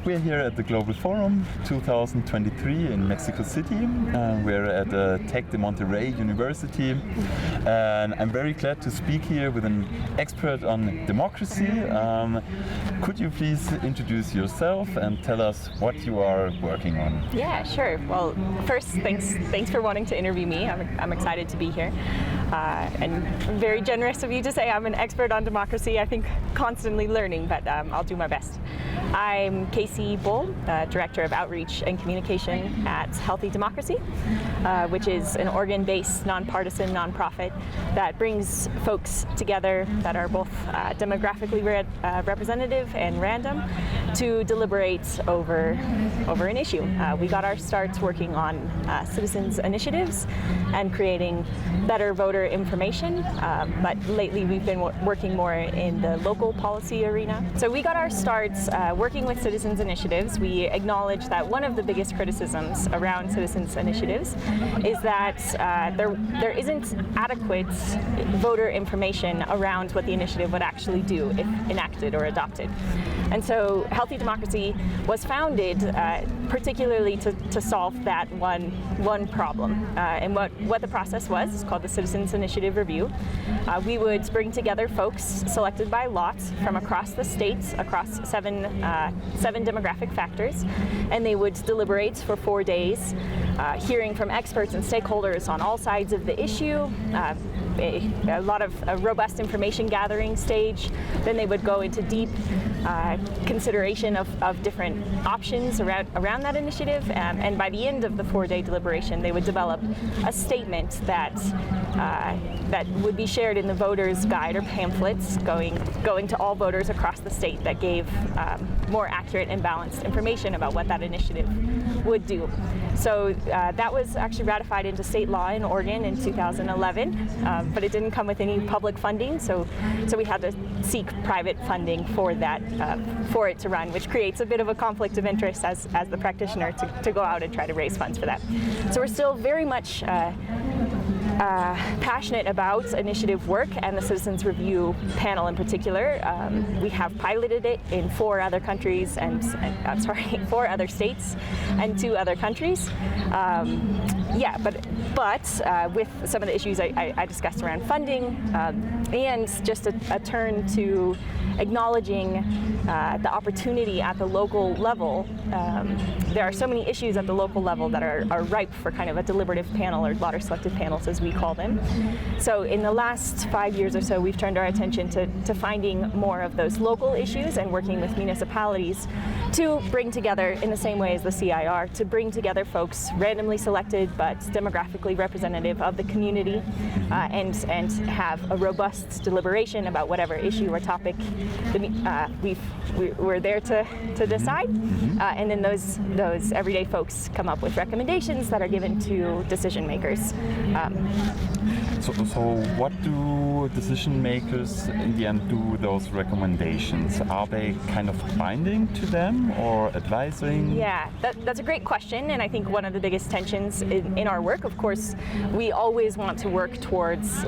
We're here at the Global Forum 2023 in Mexico City. We're at the TEC de Monterrey University, and I'm very glad to speak here with an expert on democracy. Could you please introduce yourself and tell us what you are working on? Yeah, sure. Well, first, thanks for wanting to interview me. I'm excited to be here. And very generous of you to say I'm an expert on democracy. I think constantly learning, but I'll do my best. I'm Kacey, Director of Outreach and Communication at Healthy Democracy, which is an Oregon-based nonpartisan nonprofit that brings folks together that are both demographically representative and random to deliberate over an issue. We got our starts working on citizens initiatives and creating better voter information, but lately we've been working more in the local policy arena. So we got our starts working with citizens initiatives. We acknowledge that one of the biggest criticisms around citizens initiatives is that there isn't adequate voter information around what the initiative would actually do if enacted or adopted. And so Healthy Democracy was founded particularly to solve that one problem. And what the process was is called the Citizens Initiative Review. We would bring together folks selected by lot from across the states, across seven demographic factors, and they would deliberate for 4 days, hearing from experts and stakeholders on all sides of the issue, a lot of robust information gathering stage. Then they would go into deep consideration of different options around that initiative, and by the end of the 4-day deliberation, they would develop a statement that would be shared in the voters' guide or pamphlets going to all voters across the state that gave more accurate and balanced information about what that initiative would do. So that was actually ratified into state law in Oregon in 2011, but it didn't come with any public funding, so we had to seek private funding for that, for it to run, which creates a bit of a conflict of interest as the practitioner to go out and try to raise funds for that. So we're still very much passionate about initiative work and the Citizens Review panel in particular. We have piloted it in 4 other countries and 4 other states and 2 other countries. But with some of the issues I discussed around funding and just a turn to acknowledging the opportunity at the local level. There are so many issues at the local level that are ripe for kind of a deliberative panel or lot or selective panels, as we call them. So in the last 5 years or so, we've turned our attention to finding more of those local issues and working with municipalities to bring together, in the same way as the CIR, to bring together folks randomly selected but demographically representative of the community and have a robust deliberation about whatever issue or topic we're there to decide. And then those everyday folks come up with recommendations that are given to decision makers. So what do decision makers in the end do with those recommendations? Are they kind of binding to them or advising? Yeah, that's a great question, and I think one of the biggest tensions in our work, of course, we always want to work towards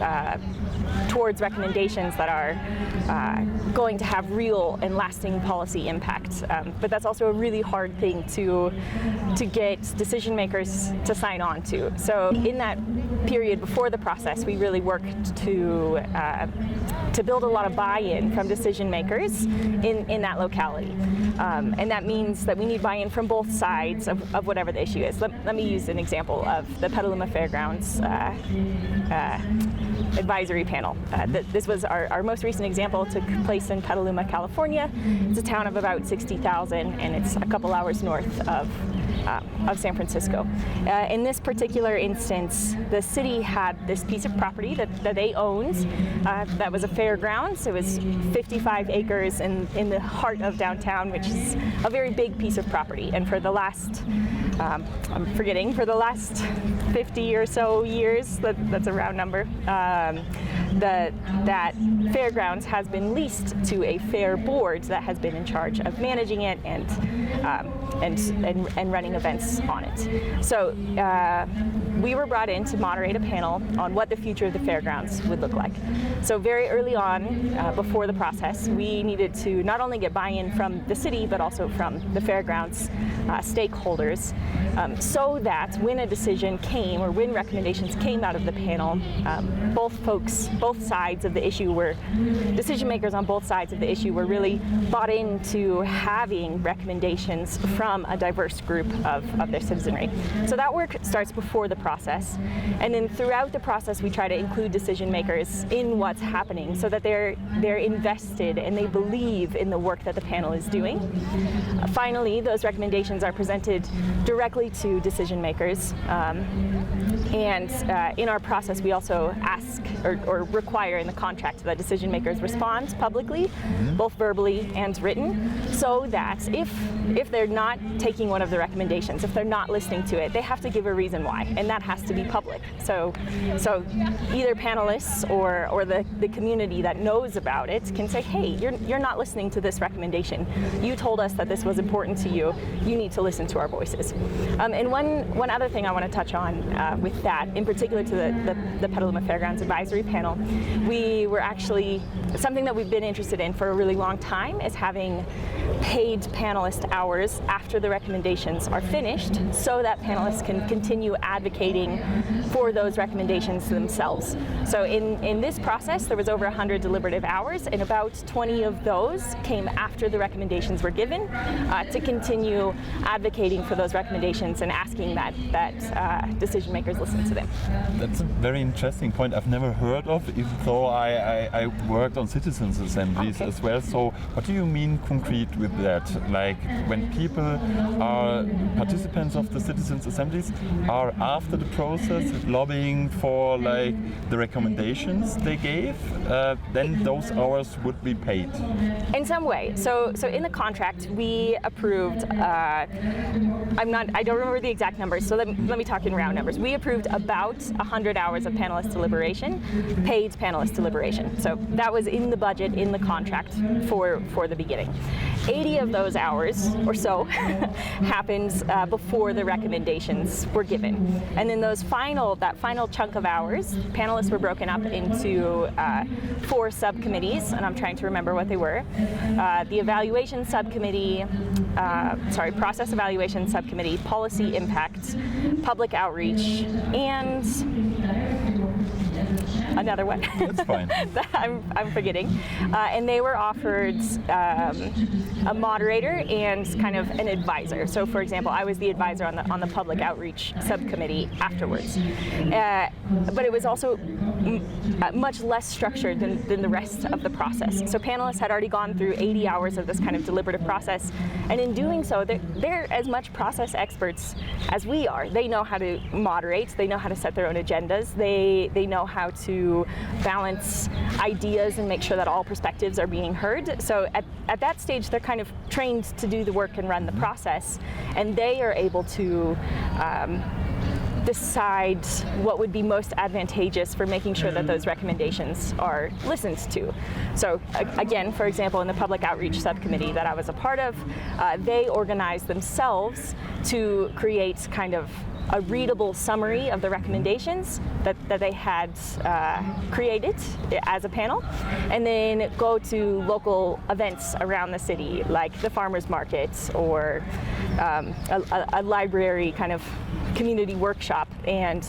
recommendations that are going to have real and lasting policy impact. But that's also a really hard thing to get decision makers to sign on to. So in that period before the process, we really worked to build a lot of buy-in from decision makers in that locality. And that means that we need buy-in from both sides of whatever the issue is. Let me use an example of the Petaluma Fairgrounds advisory panel. This was our most recent example. It took place in Petaluma, California. It's a town of about 60,000, and it's a couple hours north of San Francisco. In this particular instance, the city had this piece of property that they owned that was a fairgrounds. It was 55 acres in the heart of downtown, which is a very big piece of property. And for the last, for the last 50 or so years, that's a round number, that fairgrounds has been leased to a fair board that has been in charge of managing it and running events on it. So we were brought in to moderate a panel on what the future of the fairgrounds would look like. So very early on, before the process, we needed to not only get buy-in from the city, but also from the fairgrounds stakeholders, so that when a decision came, or when recommendations came out of the panel, both sides of the issue were, decision makers on both sides of the issue were really bought into having recommendations from a diverse group of their citizenry. So that work starts before the process, and then throughout the process we try to include decision makers in what's happening so that they're invested and they believe in the work that the panel is doing. Finally, those recommendations are presented directly to decision makers, and in our process we also ask or require in the contract that decision makers respond publicly, both verbally and written, so that if they're not taking one of the recommendations, if they're not listening to it, they have to give a reason why, and that has to be public. So either panelists or the community that knows about it can say, hey, you're not listening to this recommendation. You told us that this was important to you. You need to listen to our voices. And one other thing I want to touch on with that, in particular to the Petaluma Fairgrounds Advisory Panel, we were actually, something that we've been interested in for a really long time is having paid panelist hours after the recommendations are finished, so that panelists can continue advocating for those recommendations themselves. So in this process, there was over 100 deliberative hours, and about 20 of those came after the recommendations were given, to continue advocating for those recommendations and asking that decision makers listen to them. That's a very interesting point I've never heard of, even though I worked on citizens assemblies as well. So what do you mean concrete with that? Like when people are participants of the citizens assemblies are after the process lobbying for like the recommendations they gave, then those hours would be paid. In some way. So in the contract we approved, I don't remember the exact numbers, so let me talk in round numbers. We approved about 100 hours of panelist deliberation, paid panelist deliberation. So that was in the budget, in the contract for the beginning. 80 of those hours or so happened before the recommendations were given. And then that final chunk of hours, panelists were broken up into 4 subcommittees, and I'm trying to remember what they were. The evaluation subcommittee, process evaluation subcommittee, policy impact, public outreach, and another one. That's fine. that I'm forgetting. And they were offered a moderator and kind of an advisor. So, for example, I was the advisor on the public outreach subcommittee afterwards. But it was also much less structured than the rest of the process. So panelists had already gone through 80 hours of this kind of deliberative process, and in doing so, they're as much process experts as we are. They know how to moderate, they know how to set their own agendas, they know how to balance ideas and make sure that all perspectives are being heard. So at that stage, they're kind of trained to do the work and run the process, and they are able to decide what would be most advantageous for making sure that those recommendations are listened to. So again, for example, in the public outreach subcommittee that I was a part of, they organized themselves to create kind of a readable summary of the recommendations that they had created as a panel, and then go to local events around the city, like the farmers market or a library kind of community workshop, and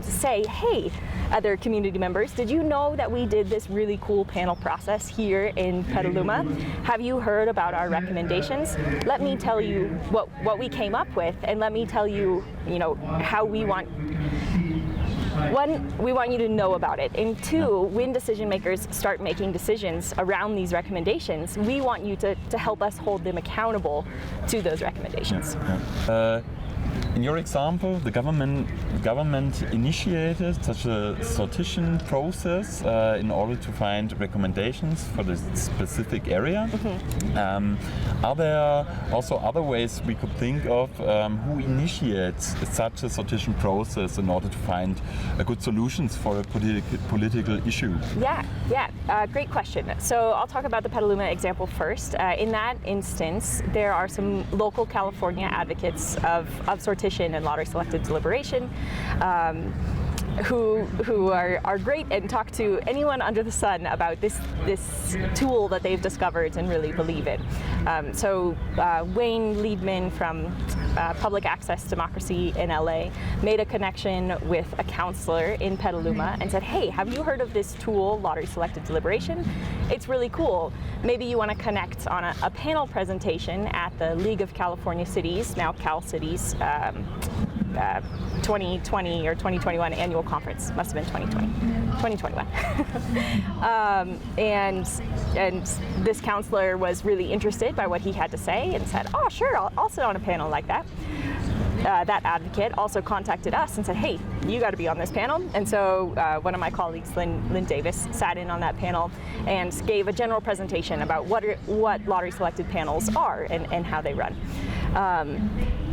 say, hey, other community members, did you know that we did this really cool panel process here in Petaluma? Have you heard about our recommendations? Let me tell you what we came up with, and let me tell you, how we want. One, we want you to know about it. And two, when decision makers start making decisions around these recommendations, we want you to help us hold them accountable to those recommendations. In your example, the government initiated such a sortition process in order to find recommendations for this specific area. Are there also other ways we could think of who initiates such a sortition process in order to find good solutions for a political issue? Great question. So I'll talk about the Petaluma example first. In that instance, there are some local California advocates of sortition and lottery selected deliberation who are great and talk to anyone under the sun about this tool that they've discovered and really believe it. Wayne Liebman from Public Access Democracy in LA made a connection with a counselor in Petaluma and said, hey, have you heard of this tool, lottery selected deliberation? It's really cool. Maybe you want to connect on a panel presentation at the League of California Cities, now Cal Cities, 2020 or 2021 annual conference. Must have been 2021. And this counselor was really interested by what he had to say and said, oh sure, I'll sit on a panel like that. That advocate also contacted us and said, hey, you got to be on this panel. And so one of my colleagues, Lynn Davis, sat in on that panel and gave a general presentation about what lottery selected panels are and how they run.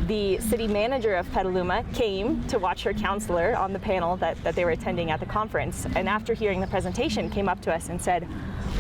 The city manager of Petaluma came to watch her counselor on the panel that they were attending at the conference, and after hearing the presentation came up to us and said,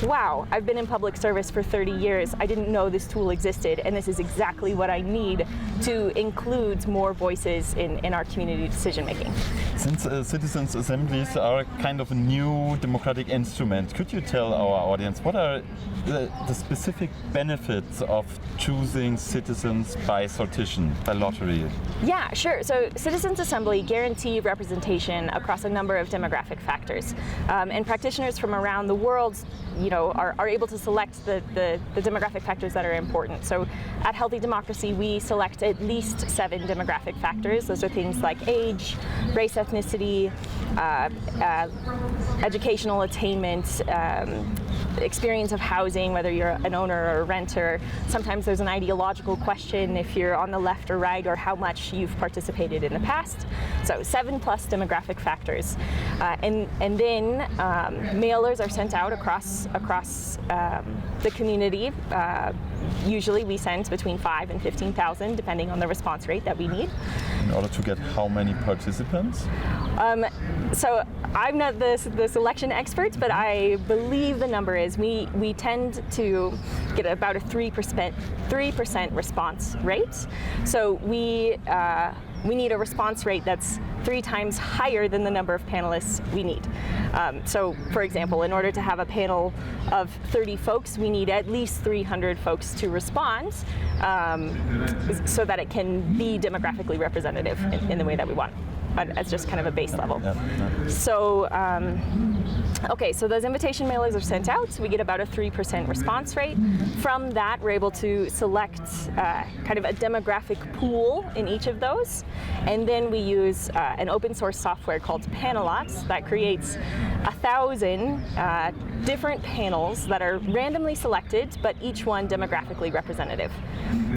wow, I've been in public service for 30 years. I didn't know this tool existed, and this is exactly what I need to include more voices in our community decision making. Since citizens' assemblies are kind of a new democratic instrument, could you tell our audience what are the specific benefits of choosing citizens by sortition, by lottery? Yeah, sure. So citizens' assembly guarantee representation across a number of demographic factors, and practitioners from around the world, are able to select the demographic factors that are important. So at Healthy Democracy, we select at least 7 demographic factors. Those are things like age, race, ethnicity, educational attainment, experience of housing, whether you're an owner or a renter. Sometimes there's an ideological question if you're on the left or right, or how much you've participated in the past. So 7+ demographic factors. And then mailers are sent out across the community. Usually we send between 5,000 and 15,000, depending on the response rate that we need. In order to get how many participants? So I'm not the selection expert, but I believe the number is we tend to get about a 3% response rate. So we need a response rate that's 3 times higher than the number of panelists we need. So, for example, in order to have a panel of 30 folks, we need at least 300 folks to respond so that it can be demographically representative in the way that we want. But it's just kind of a base level. So, so those invitation mailers are sent out. We get about a 3% response rate. From that, we're able to select kind of a demographic pool in each of those. And then we use an open source software called Panelots that creates 1,000 different panels that are randomly selected, but each one demographically representative.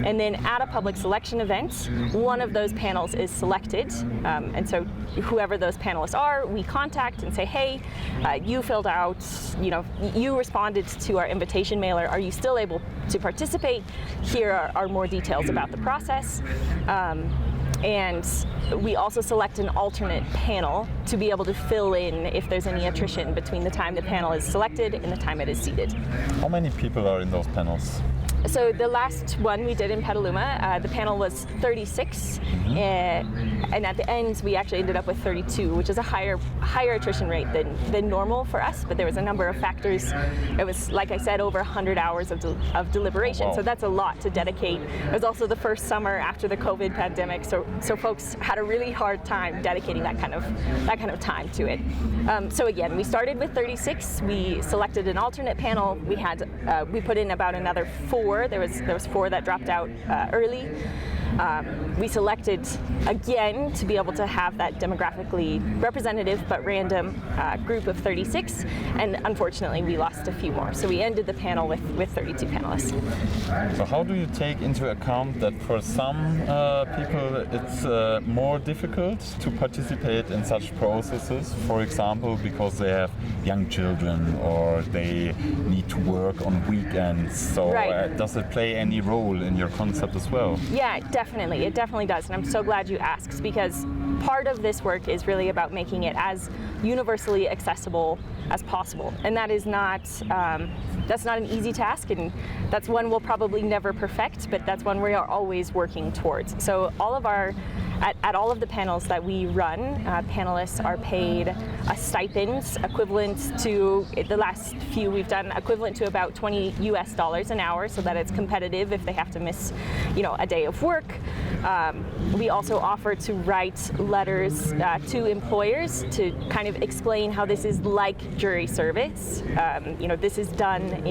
And then at a public selection event, one of those panels is selected. And so whoever those panelists are, we contact and say, hey, you filled out, you responded to our invitation mailer. Are you still able to participate? Here are more details about the process. And we also select an alternate panel to be able to fill in if there's any attrition between the time the panel is selected and the time it is seated. How many people are in those panels? So the last one we did in Petaluma, the panel was 36, and at the end we actually ended up with 32, which is a higher attrition rate than normal for us. But there was a number of factors. It was, like I said, over 100 hours of deliberation. Oh, wow. So that's a lot to dedicate. It was also the first summer after the COVID pandemic, so folks had a really hard time dedicating that kind of time to it. So again, we started with 36. We selected an alternate panel. We put in about another 4. There was 4 that dropped out early. We selected again to be able to have that demographically representative but random group of 36, and unfortunately we lost a few more. So we ended the panel with 32 panelists. So how do you take into account that for some people it's more difficult to participate in such processes, for example, because they have young children or they need to work on weekends? So right. Does it play any role in your concept as well? Yeah, definitely. It definitely does. And I'm so glad you asked, because part of this work is really about making it as universally accessible as possible, and that is not that's not an easy task, and that's one we'll probably never perfect, but that's one we are always working towards. So all of our at all of the panels that we run, panelists are paid a stipend equivalent to, the last few we've done, equivalent to about $20 US an hour, so that it's competitive if they have to miss, a day of work. We also offer to write letters to employers to kind of explain how this is like jury service. This is done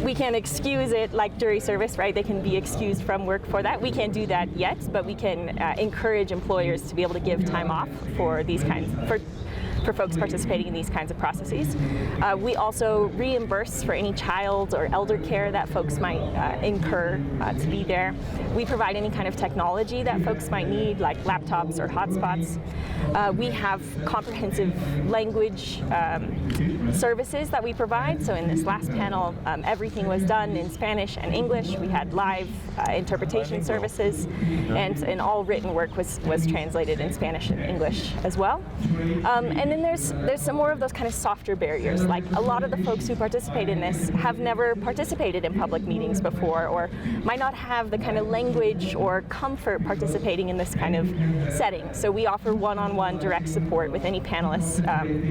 we can't excuse it like jury service, right? They can be excused from work for that. We can't do that yet, but we can encourage employers to be able to give time off for these kinds, for folks participating in these kinds of processes. We also reimburse for any child or elder care that folks might incur to be there. We provide any kind of technology that folks might need, like laptops or hotspots. We have comprehensive language services that we provide. So in this last panel, everything was done in Spanish and English. We had live interpretation services, and all written work was translated in Spanish and English as well. And then there's some more of those kind of softer barriers. Like, a lot of the folks who participate in this have never participated in public meetings before, or might not have the kind of language or comfort participating in this kind of setting. So we offer one-on-one direct support with any panelists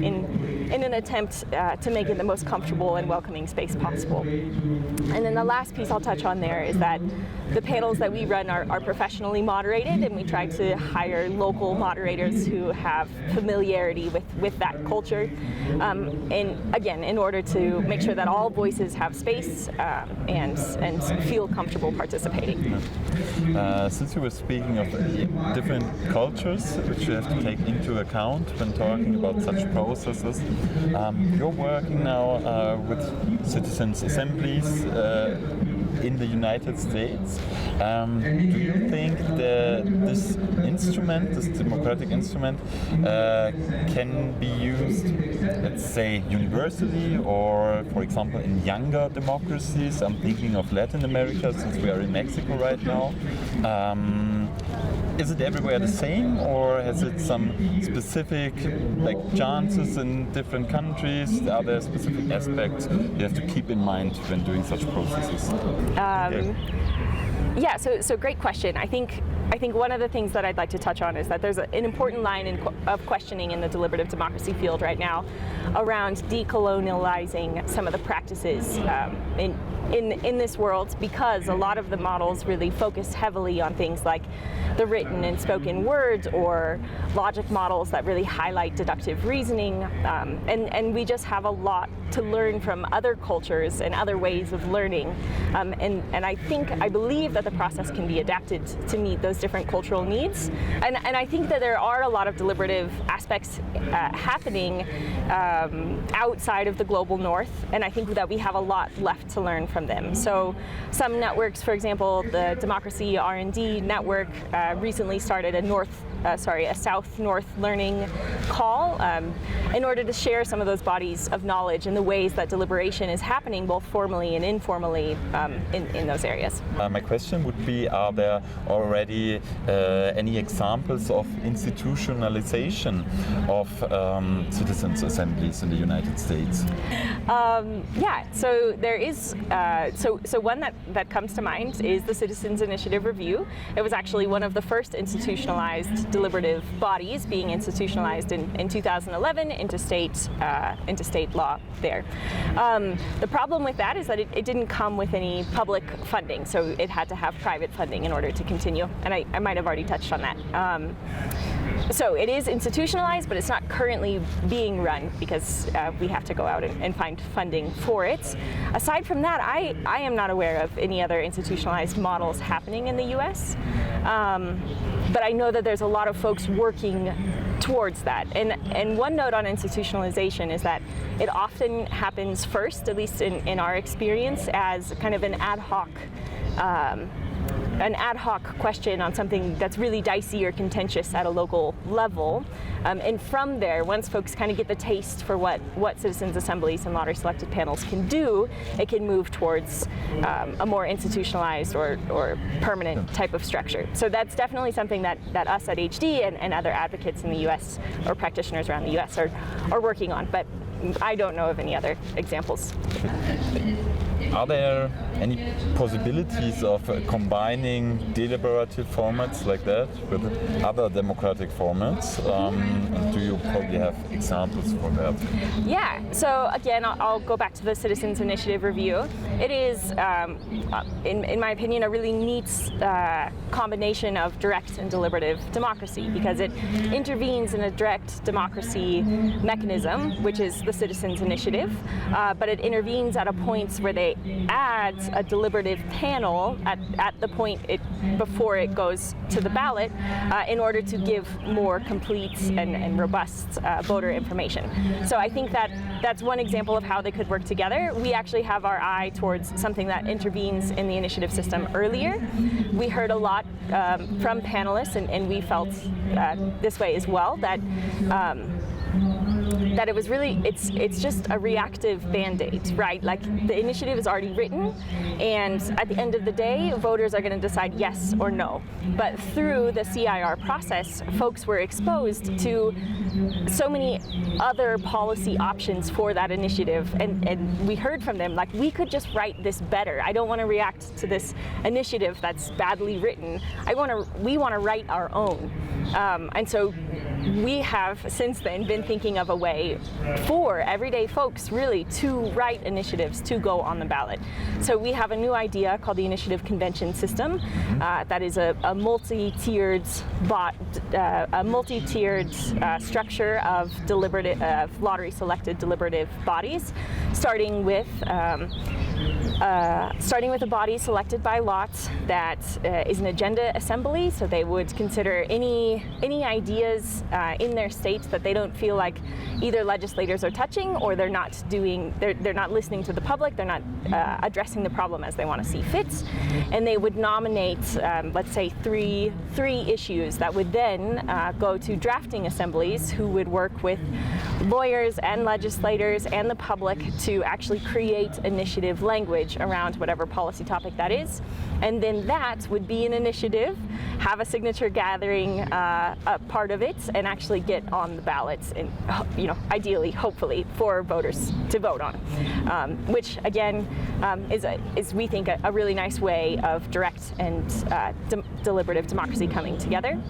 in an attempt to make it the most comfortable and welcoming space possible. And then the last piece I'll touch on there is that the panels that we run are professionally moderated, and we try to hire local moderators who have familiarity with that culture, and again, in order to make sure that all voices have space and feel comfortable participating. Since you were speaking of different cultures which you have to take into account when talking about such processes, you're working now with citizens' assemblies in the United States. Do you think that this instrument, this democratic instrument, can be used, let's say, universally, or, for example, in younger democracies? I'm thinking of Latin America, since we are in Mexico right now. Is it everywhere the same, or has it some specific chances in different countries? Are there specific aspects you have to keep in mind when doing such processes? Yeah, so great question. I think one of the things that I'd like to touch on is that there's an important line of questioning in the deliberative democracy field right now around decolonializing some of the practices in this world, because a lot of the models really focus heavily on things like the written and spoken word, or logic models that really highlight deductive reasoning, and we just have a lot to learn from other cultures and other ways of learning, and I believe that the process can be adapted to meet those different cultural needs, and I think that there are a lot of deliberative aspects happening outside of the global north, and I think that we have a lot left to learn from them. So some networks, for example, the Democracy R&D Network recently started a South-North learning call in order to share some of those bodies of knowledge and the ways that deliberation is happening both formally and informally in those areas. My question would be, are there already any examples of institutionalization of citizens' assemblies in the United States? Yeah, so there is, so one that comes to mind is the Citizens Initiative Review. It was actually one of the first institutionalized deliberative bodies being institutionalized in 2011 into state law there. The problem with that is that it didn't come with any public funding, so it had to have private funding in order to continue, and I might have already touched on that. So it is institutionalized, but it's not currently being run because we have to go out and find funding for it. Aside from that, I am not aware of any other institutionalized models happening in the US, but I know that there's a lot of folks working towards that. And one note on institutionalization is that it often happens first, at least in our experience, as kind of an ad hoc an ad hoc question on something that's really dicey or contentious at a local level. And from there, once folks kind of get the taste for what citizens' assemblies and lottery selected panels can do, it can move towards a more institutionalized or permanent type of structure. So that's definitely something that us at HD and other advocates in the US or practitioners around the US are working on. But I don't know of any other examples. Are there any possibilities of combining deliberative formats like that with other democratic formats? And do you probably have examples for that? Yeah, so again, I'll go back to the Citizens Initiative review. It is, in my opinion, a really neat combination of direct and deliberative democracy, because it intervenes in a direct democracy mechanism, which is the Citizens Initiative, but it intervenes at a point where they add a deliberative panel at the point before it goes to the ballot in order to give more complete and robust voter information. So I think that's one example of how they could work together. We actually have our eye towards something that intervenes in the initiative system earlier. We heard a lot from panelists, and we felt this way as well, that it was really, it's just a reactive Band-Aid, right? Like, the initiative is already written, and at the end of the day, voters are going to decide yes or no. But through the CIR process, folks were exposed to so many other policy options for that initiative, and we heard from them, like, we could just write this better. I don't want to react to this initiative that's badly written. We want to write our own. And so we have since then been thinking of a way for everyday folks really to write initiatives to go on the ballot. So we have a new idea called the Initiative Convention System that is a multi-tiered structure of lottery selected deliberative bodies, starting with a body selected by lot that is an agenda assembly. So they would consider any ideas in their state that they don't feel like either legislators are touching, or they're not listening to the public, they're not addressing the problem as they want to see fit. And they would nominate, let's say, three issues that would then go to drafting assemblies, who would work with lawyers and legislators and the public to actually create initiative language around whatever policy topic that is. And then that would be an initiative, have a signature gathering a part of it, and actually get on the ballots, and ideally, hopefully, for voters to vote on, which again is we think a really nice way of direct and deliberative democracy coming together.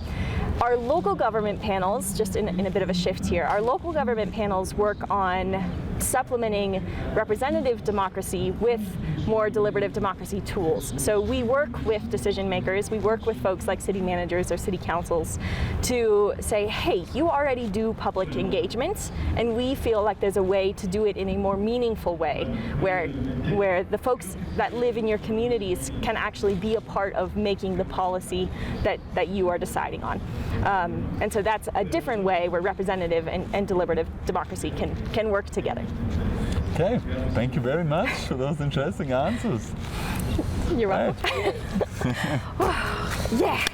Our local government panels, just in a bit of a shift here, our local government panels work on supplementing representative democracy with more deliberative democracy tools. So we work with decision makers, we work with folks like city managers or city councils to say, hey, you already do public engagement, and we feel like there's a way to do it in a more meaningful way, where the folks that live in your communities can actually be a part of making the policy that you are deciding on. And so that's a different way where representative and deliberative democracy can work together. Okay, thank you very much for those interesting answers. You're welcome. Yeah.